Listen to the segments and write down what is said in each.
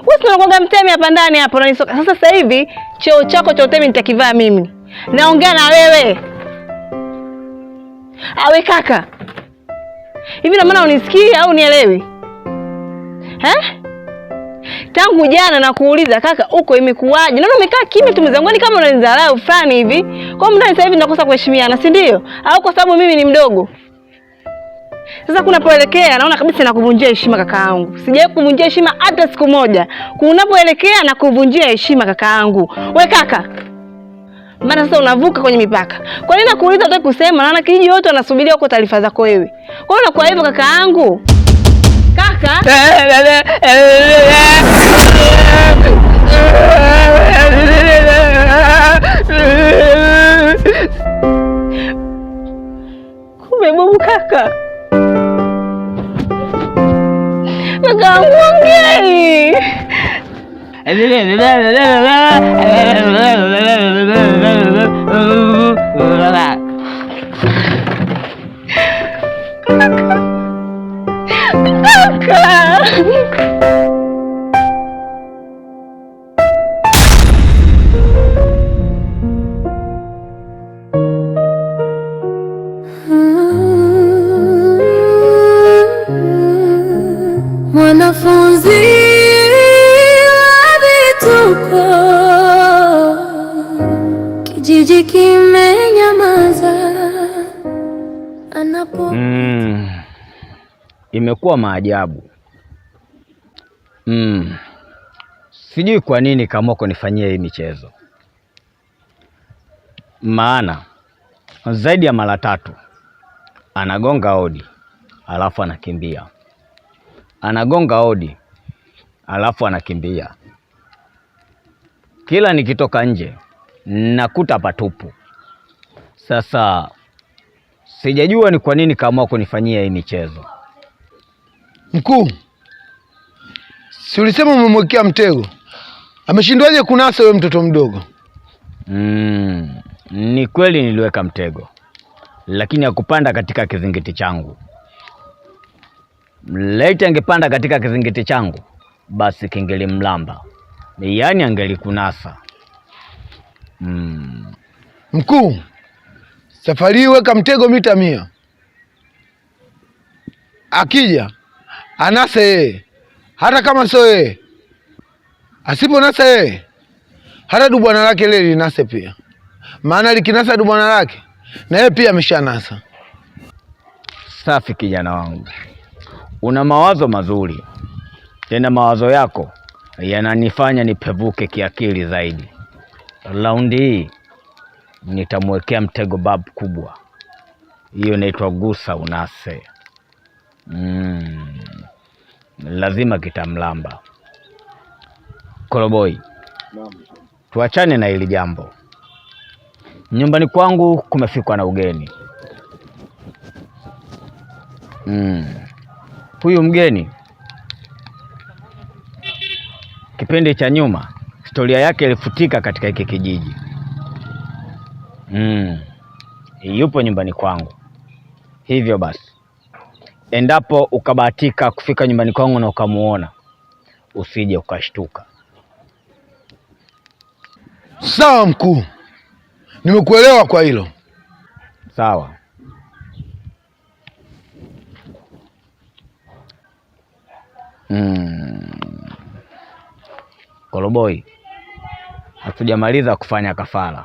Wewe unakuanga mtemi hapa ndani hapo unanisoka. Sasa hivi cheo chako cha utemi nitakivaa mimi. Naongea na wewe. Awe kaka. Hivi na maana unisikia au unielewi? Tangu jana na kuuliza kaka uko imekuaje? Naona umekaa kimya tu mzangoni kama unanidharau fulani hivi. Kwa muda sasa hivi nakosa kuheshimiana, si ndio? Au kwa sababu mimi ni mdogo? Sasa kunapoelekea naona kabisa nakuvunjia heshima kakaangu. Sijawahi kuvunjia heshima hata siku moja. Kunapoelekea na kuvunjia heshima kakaangu. We kaka. Maana sasa unavuka kwenye mipaka. Kwa nini nakuuliza hata kusema? Naona kijiji wote wanasubiria huko taarifa zako wewe. Kwa nini unakuwa hivyo kakaangu? Kaka? Kumbe bubu kaka. Kaka ongei. Mwanafunzi wa vituko, kijiji kimenyamaza anapo. Imekuwa maajabu. Sijui kwa nini Kamoko nifanyie hii michezo. Maana zaidi ya mara 3 anagonga hodi alafu anakimbia. Anagonga hodi alafu anakimbia. Kila nikitoka nje nakuta patupu. Sasa sijajua ni kwa nini Kamoko nifanyia hii michezo. Mkuu, si ulisema umemwekea mtego? Ameshindwaje kunasa wewe mtoto mdogo? Ni kweli niliweka mtego, lakini hakupanda katika kizingiti changu. Laiti angepanda katika kizingiti changu, basi kingelimlamba. Yaani angelikunasa. Mkuu, safari weka mtego mita 100. Akija anase yeye, hata kama sio yeye. Asipo nasa yeye, hata dubwana lake lile linase pia. Maana likinasa dubwana lake, na yeye pia ameshanasa. Safi kijana wangu. Una mawazo mazuri. Tena mawazo yako yananifanya nipevuke kiakili zaidi. Raundi hii nitamwekea mtego babu kubwa. Hiyo inaitwa gusa unase. Lazima kitamlamba. Koroboi, tuachane na hili jambo. Nyumbani kwangu kumefikwa na ugeni. Huyu mgeni kipindi cha nyuma historia yake ilifutika katika hiki kijiji. Yupo nyumbani kwangu. Hivyo basi, endapo ukabahatika kufika nyumbani kwangu na ukamuona, usije ukashtuka. Sawa mkuu, nimekuelewa kwa hilo. Sawa. Koroboi, hatujamaliza kufanya kafara.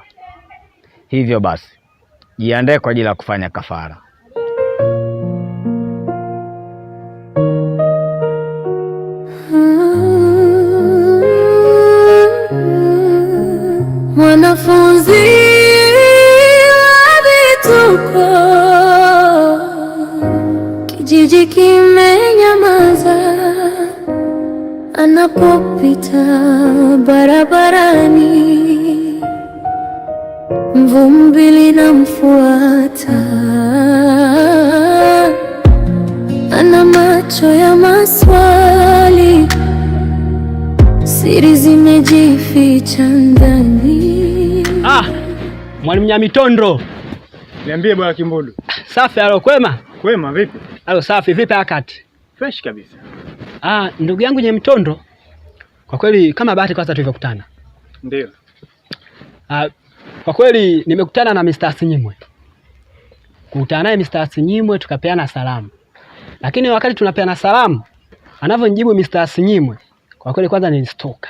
Hivyo basi, jiandae kwa ajili ya kufanya kafara. Mwanafunzi wa vituko, kijiji kimenyamaza anapopita barabarani. Vumbi linamfuata, ana macho ya maswali, siri zimejificha ndani. Mwalimu Nyamitondro. Niambie bwana Kimbodo. Safi, alo kwema? Kwema vipi? Alo safi, vipi akati? Fresh kabisa. Ndugu yangu Nyamitondro, Kwa kweli kama bahati kwanza tulivyokutana. Ndio. Kwa kweli nimekutana na Mr. Asinyimwe. Kukutana naye Mr. Asinyimwe tukapeana salamu. Lakini wakati tunapeana salamu, anavyonijibu Mr. Asinyimwe, kwa kweli kwanza nilistuka.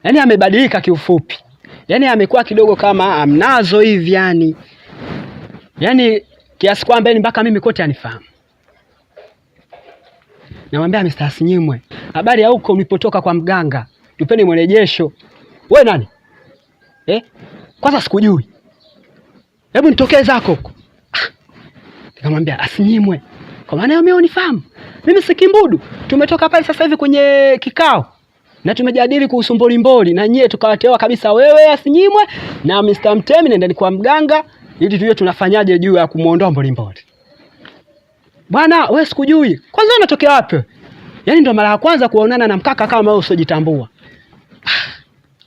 Yaani amebadilika kiufupi. Yaani amekuwa kidogo kama amnazo hivi yani. Yaani kiasi kwamba mpaka mimi kote anifahamu. Namwambia Mr. Asinyimwe, habari ya huko mlipotoka kwa mganga. Tupeni mrejesho. Wewe nani? Kwanza sikujui. Hebu nitokee zako huko. Nikamwambia Asinyimwe, kwa maana wewe unifahamu. Mimi si Kimbudu. Tumetoka pale sasa hivi kwenye kikao. Na tumejadili kuhusu mbolimboli na nyie tukawatewa kabisa wewe Asinyimwe na Mr. Mtemi nendeni kwa mganga ili tujue tunafanyaje juu ya kumuondoa mbolimboli. Bwana wewe sikujui. Kwanza unatokea wapi? Yaani ndo mara ya kwanza kuonana na mkaka kama wewe usojitambua.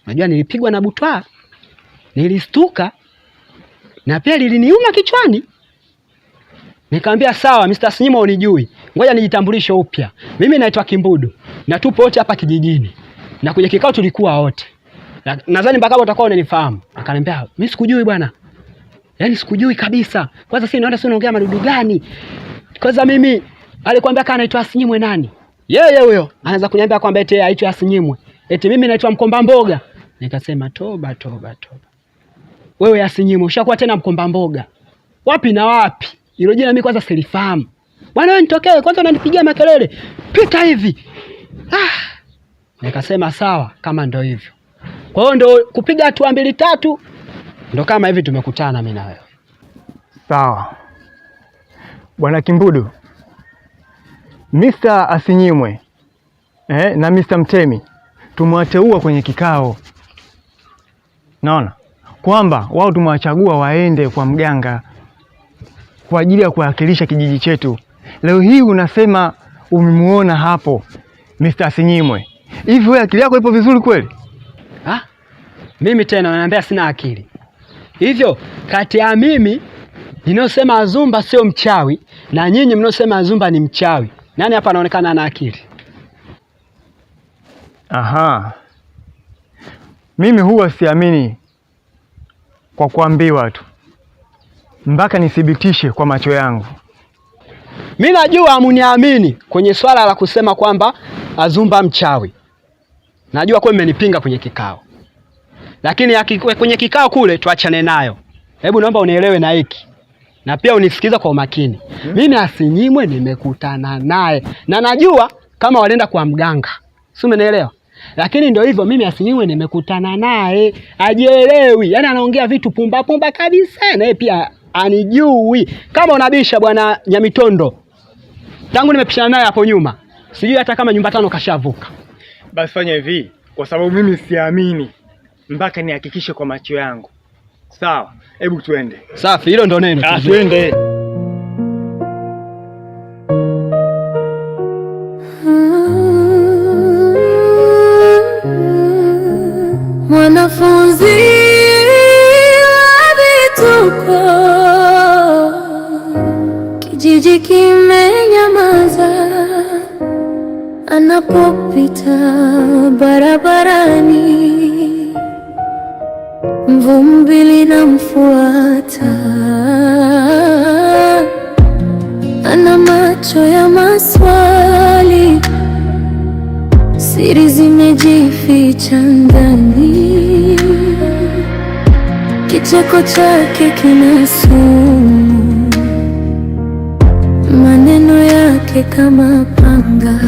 Unajua nilipigwa na butwa. Nilistuka na pia liliniuma kichwani. Nikamwambia sawa Mr. Asinyimwe unijui. Ngoja nijitambulishe upya. Mimi naitwa Kimbudu na tupo wote hapa kijijini. Na kwenye kikao tulikuwa wote. Nadhani mpaka hapo utakuwa unanifahamu. Akaniambia mimi sikujui bwana. Yaani sikujui kabisa. Kwanza sisi naona sio unaongea madudu gani? Kwanza mimi alikwambia kana anaitwa Asinyimwe nani? Yeye huyo. Anaanza kuniambia kwamba eti aitwa Asinyimwe. Eti mimi naitwa Mkomba Mboga. Nikasema toba. Wewe Asinyimwe ushakuwa tena Mkomba Mboga. Wapi na wapi? Hilo jina mimi kwanza silifahamu. Bwana wewe nitokee kwanza unanipigia makelele. Pita hivi. Nikasema sawa kama ndo hivyo. Kwa hiyo ndo kupiga hatua 2 3 ndo kama hivi tumekutana mimi na wewe. Sawa. Bwana Kimbudu. Mr. Asinyimwe na Mr. Mtemi tumewateua kwenye kikao. Naona kwamba wao tumewachagua waende kwa mganga kwa ajili ya kuwakilisha kijiji chetu. Leo hii unasema umemuona hapo Mr. Asinyimwe. Hivi wewe akili yako ipo vizuri kweli? Mimi tena ananiambia sina akili. Hivyo kati ya mimi ninaosema Azumba sio mchawi na nyinyi mnaosema Azumba ni mchawi, nani hapa anaonekana ana akili? Aha. Mimi huwa siamini kwa kuambiwa tu mpaka nithibitishe kwa macho yangu. Mimi najua hamuniamini kwenye swala la kusema kwamba Azumba mchawi. Najua kwa mmenipinga kwenye kikao. Lakini kwenye kikao kule tuachane nayo. Hebu naomba unielewe na hiki. Na pia unisikiza kwa umakini. Mimi Asinyimwe nimekutana naye. Na najua kama walienda kwa mganga. Si umenielewa? Lakini ndio hivyo mimi Asinyimwe nimekutana naye. Hajielewi. Yaani anaongea vitu pumba kabisa. Na yeye pia anijui. Kama unabisha bwana Nyamitondo. Tangu nimepishana naye hapo nyuma. Sijui hata kama nyumba 5 kashavuka. Basi fanya hivi, kwa sababu mimi siamini mpaka nihakikishe kwa macho yangu. Sawa, hebu tuende. Safi, hilo ndo neno. Tuende. Mwanafunzi wa vituko, kijiji kimenyamaza. Anapopita barabarani, vumbi linamfuata. Ana macho ya maswali, siri zimejificha ndani. Kicheko chake kina sumu, maneno yake kama panga.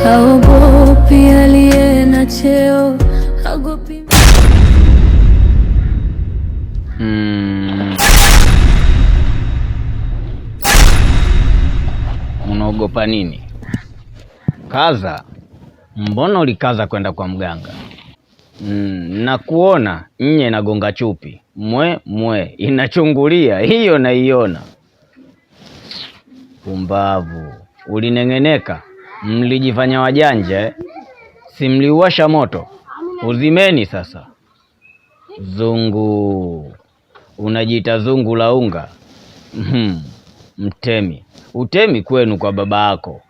Haogopi aliye na cheo, haogopi. Unaogopa nini? Kaza. Mbona ulikaza kwenda kwa mganga? Na kuona nye nagonga chupi. Mwe inachungulia, hiyo naiona. Pumbavu. Ulinengeneka. Mlijifanya wajanja Si mliuwasha moto? Uzimeni sasa. Zungu. Unajiita zungu la unga. Mtemi. Utemi kwenu kwa baba yako.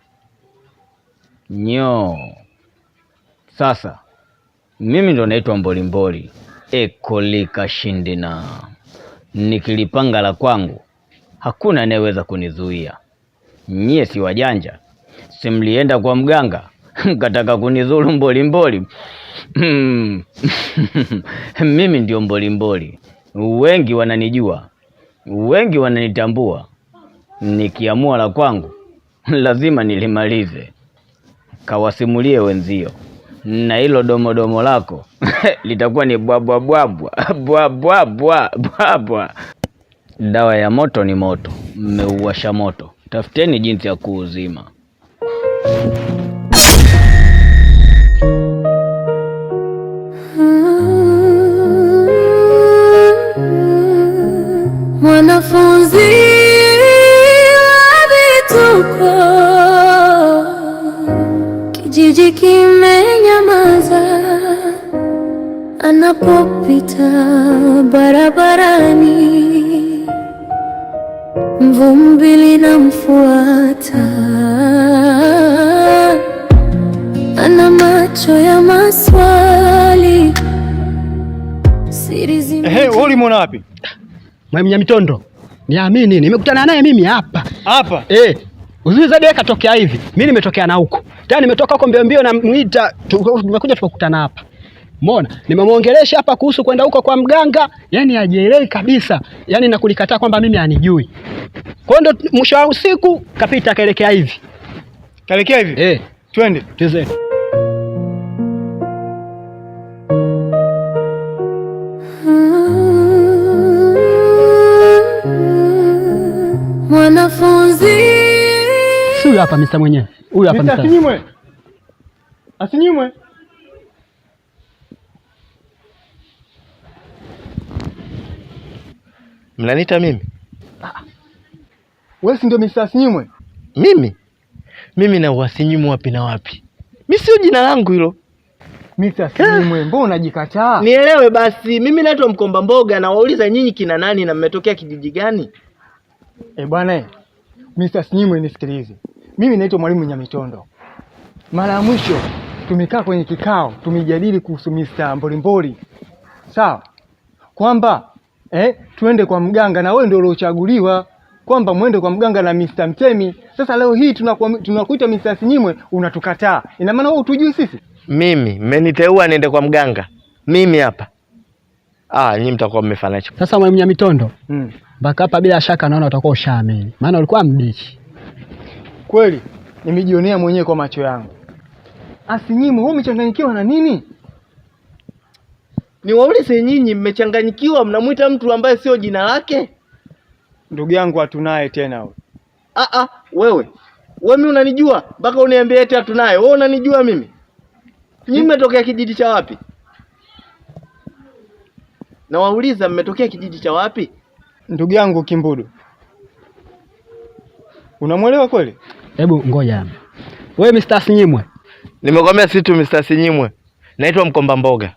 Sasa mimi ndo naitwa Mbolimboli Ekolika Shindina. Nikilipanga la kwangu hakuna anayeweza kunizuia. Nyie si wajanja, simlienda kwa mganga mkataka kunizuru Mbolimboli. Mimi ndio Mbolimboli, wengi wananijua, wengi wananitambua. Nikiamua la kwangu lazima nilimalize. Kawasimulie wenzio, na hilo domodomo lako litakuwa ni bwabwa bwabwa bwabwa bwabwa. Dawa ya moto ni moto, mmeuwasha moto, tafuteni jinsi ya kuuzima. Mwanafunzi wa vituko, kijiji kimenyamaza. Anapopita barabarani, vumbi linamfuata. Ana macho ya maswali, siri zime... wewe ulimwona wapi? Mwalimu Nyamitondo, niamini nimekutana naye mimi hapa. Hapa? Uziza deka tokea hivi. Mimi nimetokea na huko. Tena nimetoka huko mbio mbio na muita tumekuja tukakutana hapa. Umeona? Nimemuongelesha hapa kuhusu kwenda huko kwa mganga, yani hajielewi kabisa. Yani nakulikataa kwamba mimi anijui. Kwa hiyo ndo mwisho wa usiku kapita kaelekea hivi. Kaelekea hivi? Twende. Tuze. Mwanafunzi. Huyu hapa Mr. mwenyewe. Huyu hapa Mr. Asinyimwe. Asinyimwe. Mnaniita mimi? Wewe si ndio Mr. Asinyimwe? Mimi na Asinyimwe wapi na wapi? Mimi sio jina langu hilo. Mr. Asinyimwe, mbona unajikataa? Nielewe basi, mimi naitwa Mkomba Mboga na wauliza nyinyi kina nani na mmetokea kijiji gani? Bwana, Mr. Asinyimwe nisikilize. Mimi naitwa Mwalimu Nyamitondo. Mara ya mwisho tumekaa kwenye kikao, tumejadili kuhusu Mr. Mbolimboli. Sawa? Kwamba tuende kwa mganga na wewe ndio uliochaguliwa kwamba muende kwa mganga na Mr. Mtemi. Sasa leo hii tunakuita Mr. Asinyimwe unatukataa. Ina maana wewe hutujui sisi? Mimi mmeniteua niende kwa mganga. Mimi hapa. Nyinyi mtakuwa mmefanya hicho. Sasa Mwalimu Nyamitondo. Mpaka hapa bila shaka naona utakuwa ushaamini. Maana ulikuwa mbichi. Kweli, nimejionea mwenyewe kwa macho yangu. Asinyimwe, wewe umechanganyikiwa na nini? Niwaulize nyinyi mmechanganyikiwa mnamuita mtu ambaye sio jina lake? Ndugu yangu hatunaye tena wewe. Wewe mimi unanijua mpaka uniambie eti hatunaye. Wewe unanijua mimi? Nyinyi mmetokea kijiji cha wapi? Na wauliza mmetokea kijiji cha wapi? Ndugu yangu Kimbudu. Unamwelewa kweli? Hebu ngoja. Wewe Mr. Asinyimwe. Nimekwambia si tu Mr. Asinyimwe. Naitwa Mkomba Mboga.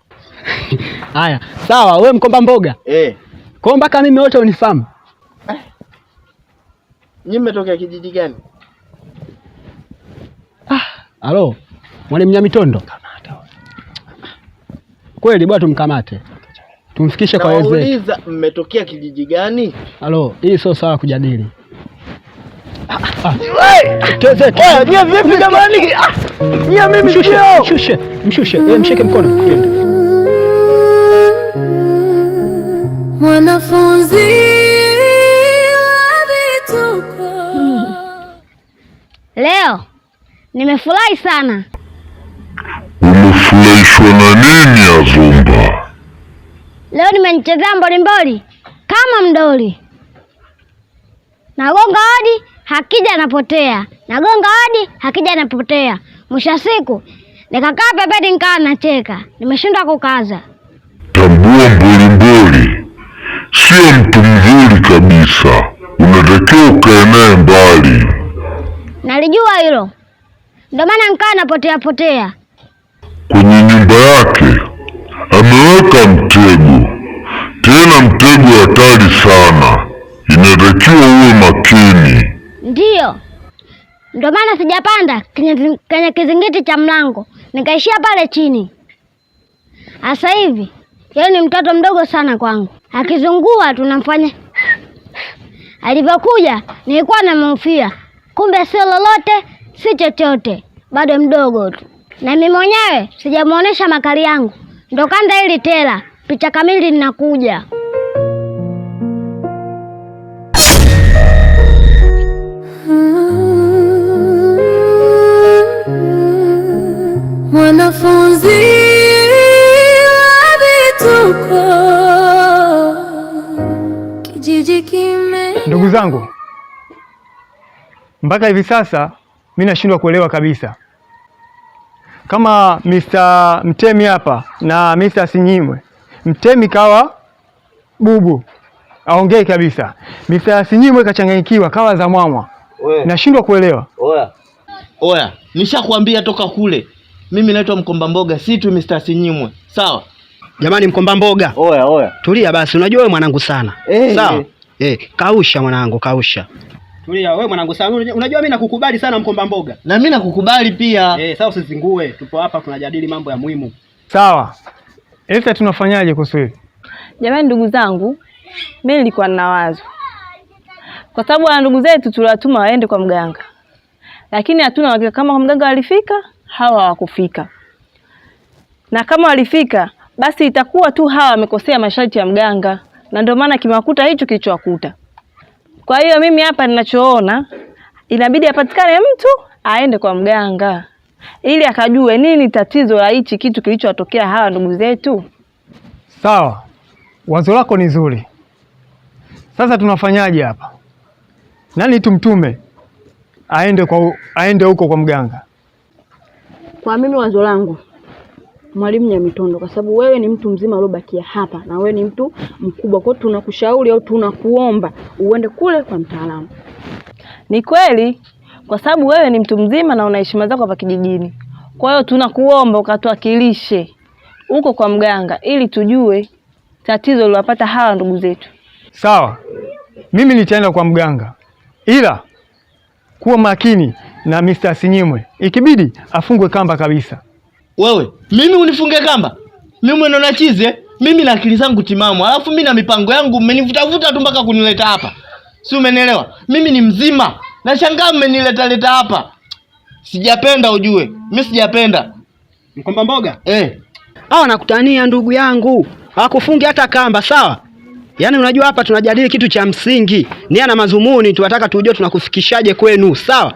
Haya, sawa, wewe Mkomba Mboga. Kwa mpaka mimi wote unifahamu. Nyinyi mmetokea kijiji gani? Halo, Mwalimu Nyamitondo. Kamata. Kweli bwana tumkamate. Tumfikishe kwa wazee. Nauliza mmetokea kijiji gani? Halo, hii sio sawa kujadili. Wewe vipi jamani? Mimi Mshushe, mshike mkono. Mwanafunzi wa vituko. Leo nimefurahi sana. Umefurahishwa na nini Azumba? Leo nimenichezea Mbolimboli kama mdoli. Nagonga hodi, hakija napotea. Nagonga hodi, hakija napotea. Mwisho wa siku nikakaa pembeni nikaa nacheka. Nimeshindwa kukaza. Tambua Mbolimboli sio mtu mzuri kabisa. Unatakiwa ukae naye mbali. Nalijua hilo. Ndio maana nikaa napotea. Kwenye nyumba yake ameweka mtego. Tena mtego hatari sana. Inatakiwa uwe makini. Ndiyo. Ndio maana sijapanda kwenye kizingiti cha mlango. nikaishia pale chini. Sasa hivi yeye ni mtoto mdogo sana kwangu, akizungua tunamfanya. Alivyokuja nilikuwa namhofia, kumbe sio lolote, si chochote, bado mdogo tu. Na mimi mwenyewe sijamuonesha makali yangu, ndo kanda hili tela, picha kamili linakuja. Mwanafunzi wa vituko, kijiji kime. Ndugu zangu, mpaka hivi sasa mimi nashindwa kuelewa kabisa kama Mr. Mtemi hapa na Mr. Sinyimwe. Mtemi kawa bubu aongei kabisa, Mr. Sinyimwe kachanganyikiwa kawa za mwamwa. Nashindwa kuelewa. Oya, nishakwambia toka kule. Mimi naitwa Mkomba Mboga, si tu Mr. Sinyimwe. Sawa? Jamani Mkomba Mboga. Oya. Tulia basi, unajua wewe mwanangu sana. Sawa? Kausha mwanangu, kausha. Tulia wewe mwanangu sana. Unajua mimi nakukubali sana Mkomba Mboga. Na mimi nakukubali pia. Sawa usizingue. Tupo hapa tunajadili mambo ya muhimu. Sawa. Sasa tunafanyaje kuhusu hili? Jamani ndugu zangu, mimi nilikuwa na wazo. Kwa sababu wana ndugu zetu tuliwatuma waende kwa mganga. Lakini hatuna hakika kama mganga walifika, hawa hawakufika. Na kama walifika, basi itakuwa tu hawa wamekosea masharti ya mganga. Na ndio maana kimewakuta hicho kilichowakuta. Kwa hiyo mimi hapa ninachoona, inabidi apatikane mtu aende kwa mganga ili akajue nini tatizo la hichi kitu kilichowatokea hawa ndugu zetu. Sawa. Wazo lako ni zuri. Sasa tunafanyaje hapa? Nani tumtume aende huko kwa mganga? Kwa mimi wazo langu Mwalimu Nyamitondo, kwa sababu wewe ni mtu mzima uliobakia hapa na wewe ni mtu mkubwa, kwa hiyo tunakushauri au tunakuomba uende kule kwa mtaalamu. Ni kweli, kwa sababu wewe ni mtu mzima na una heshima zako hapa kijijini. Kwa hiyo tunakuomba ukatuwakilishe huko kwa mganga ili tujue tatizo lilopata hawa ndugu zetu. Sawa. Mimi nitaenda kwa mganga. Ila kuwa makini na Mr. Sinyimwe. Ikibidi afungwe kamba kabisa. Wewe, mimi unifunge kamba? Mimi mwenona chize, mimi na akili zangu timamu. Alafu mimi na mipango yangu mmenivuta tu mpaka kunileta hapa. Si umenielewa? Mimi ni mzima. Nashangaa mmenileta hapa. Sijapenda ujue. Mimi sijapenda. Mkomba Mboga? Hao nakutania ndugu yangu. Hawakufungi hata kamba, sawa? Yaani unajua hapa tunajadili kitu cha msingi. Nia na mazumuni tunataka tujue tunakufikishaje kwenu, sawa?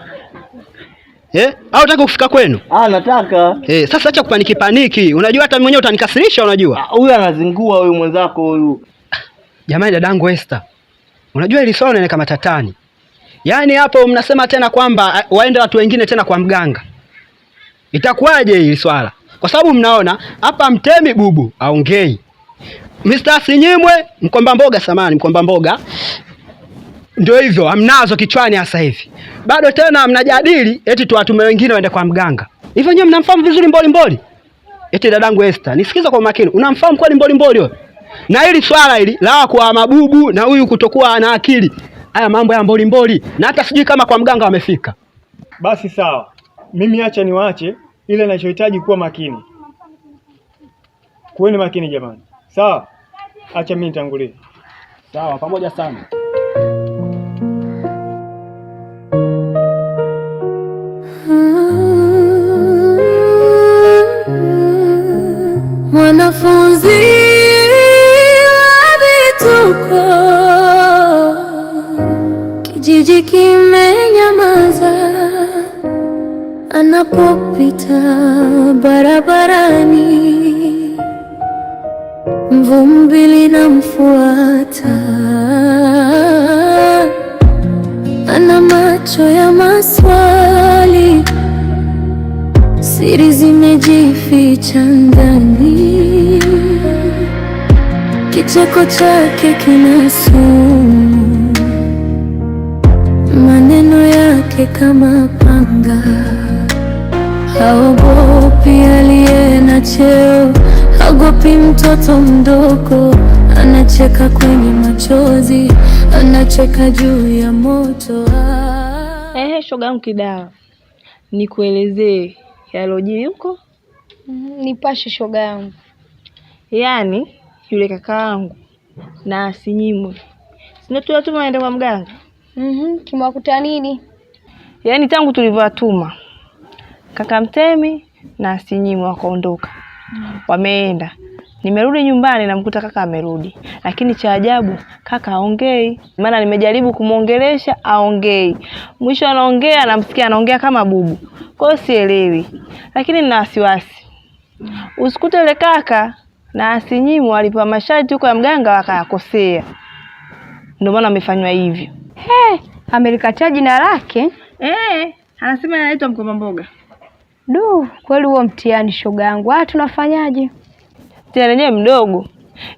Au unataka kufika kwenu? Nataka. Sasa acha kupaniki. Unajua hata mwenyewe utanikasirisha unajua. Huyu anazingua huyu mwenzako huyu. Jamani dadangu Esther. Unajua hili swala ni kama tatani. Yaani hapo mnasema tena kwamba waende watu wengine tena kwa mganga. Itakuwaje hili swala? Kwa sababu mnaona hapa Mtemi bubu aongei. Mr. Sinyimwe, Mkomba Mboga. Ndio hivyo, hamnazo kichwani sasa hivi. Bado tena mnajadili eti tuwatume wengine waende kwa mganga. Hivyo nyewe mnamfahamu vizuri Mboli? Eti dadangu Esther, nisikiza kwa makini. Unamfahamu kweli Mboli wewe? Na hili swala hili la kwa mabubu na huyu kutokuwa na akili. Haya mambo ya Mboli. Na hata sijui kama kwa mganga wamefika. Basi sawa. Mimi acha niwaache, ile ninachohitaji kuwa makini. Kuweni makini jamani. Sawa? Acha mimi nitangulie. Sawa, pamoja sana. Mwanafunzi wa vituko, kijiji kimenyamaza. Anapopita barabarani, vumbi linamfuata. Ana macho ya maswali, siri zimejificha ndani. Kicheko chake kina sumu, maneno yake kama panga. Haogopi aliye na cheo, haogopi mtoto mdogo. Anacheka kwenye machozi, anacheka juu ya moto. Shoga yangu Kidawa, nikuelezee yalojiri huko Nipashe shoga yangu. Yaani yule kaka wangu na Asinyimwe, sio tuwatuma waende kwa mganga? Kimewakuta nini? Yaani tangu tulivyowatuma kaka Mtemi na Asinyimwe wakaondoka, wameenda. Nimerudi nyumbani namkuta kaka amerudi, lakini cha ajabu kaka aongei. Maana nimejaribu kumuongelesha aongei, mwisho anaongea namsikia anaongea kama bubu. Kwa hiyo sielewi, lakini nina wasiwasi usikute ile kaka na Asinyimwe walipewa masharti huko ya mganga wakayakosea, ndio maana amefanywa hivyo. Amelikataa jina lake? Anasema anaitwa Mkomba Mboga. Kweli huo mtihani shoga yangu. Tunafanyaje? Tena yenyewe mdogo.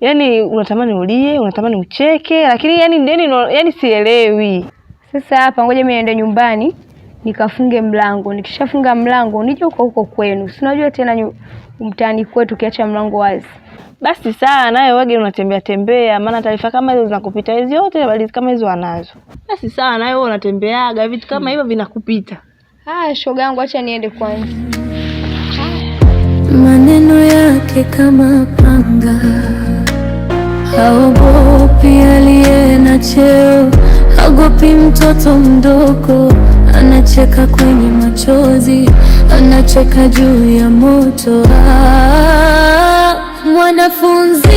Yaani unatamani ulie, unatamani ucheke, lakini yani sielewi. Sasa hapa ngoja mimi niende nyumbani nikafunge mlango. Nikishafunga mlango nije huko kwenu. Si unajua tena mtaani kwetu kiacha mlango wazi. Basi sawa, naye wage unatembea tembea, maana taarifa kama hizo zinakupita hizo yote, bali kama hizo anazo. Basi sawa, naye wewe unatembeaga vitu kama hivyo vinakupita. Shoga yangu acha niende kwanza. Maneno yake kama panga, haogopi aliye na cheo, haogopi mtoto mdogo. Anacheka kwenye machozi, anacheka juu ya moto. Mwanafunzi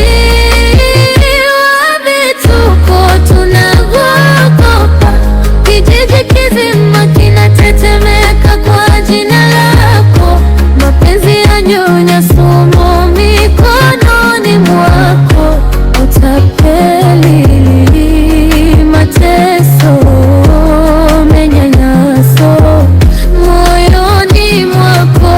wa vituko tunaogopa, kijiji kizima kinatetemeka kwa jina lako. Mapenzi ya nyonya sumu mikononi mwako, utapeli, mateso, manyanyaso moyoni mwako.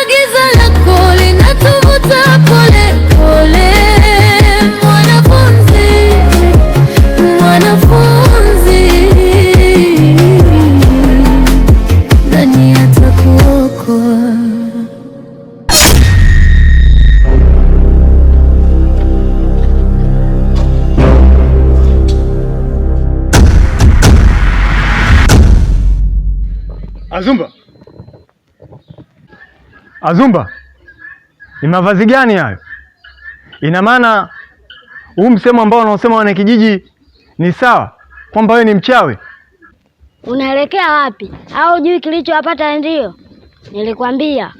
Giza lako linatuvuta pole pole. Mwanafunzi, nani atakuokoa? Azumba, ni mavazi gani hayo? Ina maana huu msemo ambao wanaosema wana kijiji ni sawa kwamba wewe ni mchawi? Unaelekea wapi? Au hujui kilichowapata? Ndio nilikwambia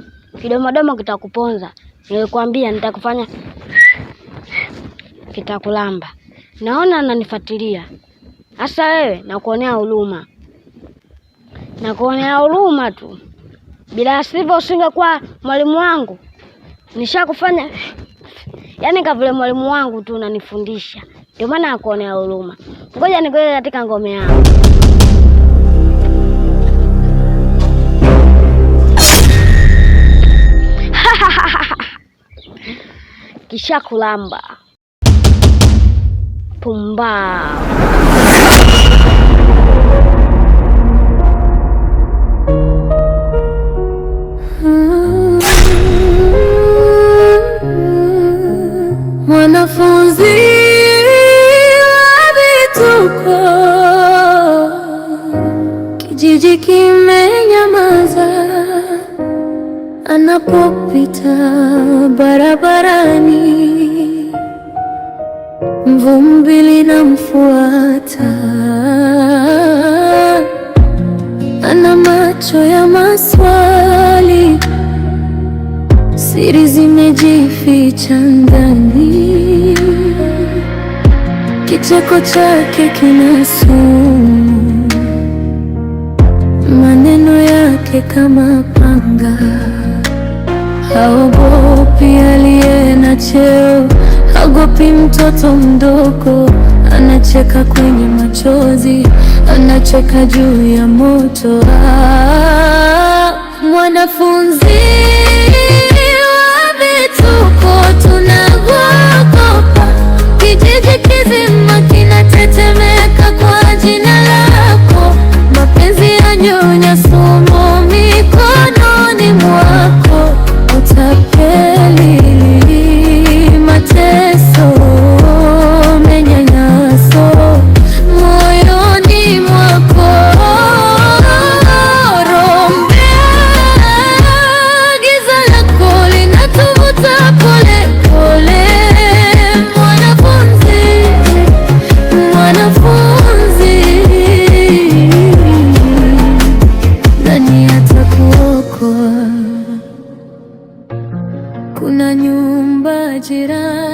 kidomodomo kitakuponza. Nilikwambia nitakufanya kitakulamba. Naona ananifuatilia. Sasa wewe nakuonea huruma. Nakuonea huruma tu. Bila sivyo usingekuwa mwalimu wangu. Nishakufanya yaani kavile mwalimu wangu tu unanifundisha. Ndio maana nakuonea huruma. Ngoja nikoe katika ngome yangu. Kisha kulamba. Pumba. Mwanafunzi wa vituko, kijiji kimenyamaza. Anapopita barabarani, vumbi linamfuata. Ana macho ya maswali, siri zimejificha ndani. Kicheko chake kina sumu, maneno yake kama panga. Haogopi aliye na cheo, haogopi mtoto mdogo. Anacheka kwenye machozi, anacheka juu ya moto. Mwanafunzi wa vituko tunaogopa, kijiji kizima kinatetemeka kwa jina lako. Mapenzi ya nyonya sumu mikononi mwako, utapeli, mateso, manyanyaso moyoni mwako. nyumba jirani.